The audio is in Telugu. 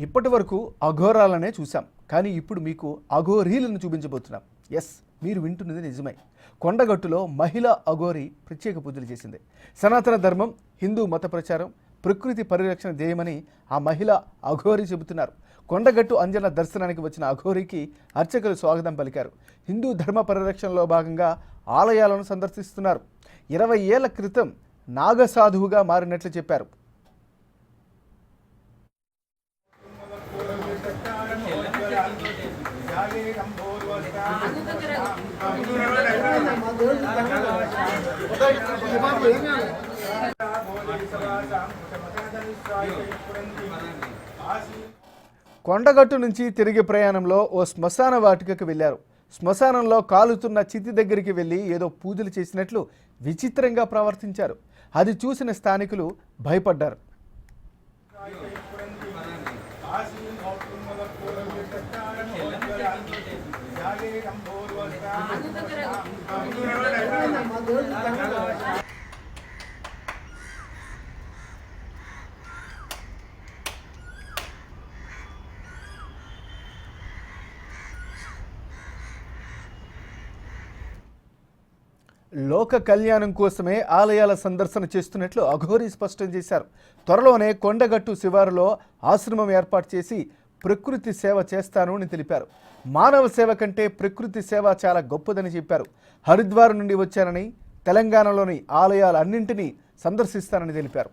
ఇప్పటి వరకు అఘోరాలనే చూసాం, కానీ ఇప్పుడు మీకు అఘోరీలను చూపించబోతున్నాం. ఎస్, మీరు వింటున్నది నిజమే. కొండగట్టులో మహిళా అఘోరి ప్రత్యేక పూజలు చేసింది. సనాతన ధర్మం, హిందూ మత ప్రచారం, ప్రకృతి పరిరక్షణ ధ్యేయమని ఆ మహిళ అఘోరి చెబుతున్నారు. కొండగట్టు అంజన దర్శనానికి వచ్చిన అఘోరికి అర్చకులు స్వాగతం పలికారు. హిందూ ధర్మ పరిరక్షణలో భాగంగా ఆలయాలను సందర్శిస్తున్నారు. 20 ఏళ్ల క్రితం నాగసాధువుగా మారినట్లు చెప్పారు. కొండగట్టు నుంచి తిరిగి ప్రయాణంలో ఓ శ్మశాన వాటికకు వెళ్లారు. శ్మశానంలో కాలుతున్న చితి దగ్గరికి వెళ్లి ఏదో పూజలు చేసినట్లు విచిత్రంగా ప్రవర్తించారు. అది చూసిన స్థానికులు భయపడ్డారు. లోక కళ్యాణం కోసమే ఆలయాల సందర్శన చేస్తున్నట్లు అఘోరి స్పష్టం చేశారు. త్వరలోనే కొండగట్టు శివారులో ఆశ్రమం ఏర్పాటు చేసి ప్రకృతి సేవ చేస్తాను అని తెలిపారు. మానవ సేవ కంటే ప్రకృతి సేవ చాలా గొప్పదని చెప్పారు. హరిద్వార్ నుండి వచ్చానని, తెలంగాణలోని ఆలయాలన్నింటినీ సందర్శిస్తానని తెలిపారు.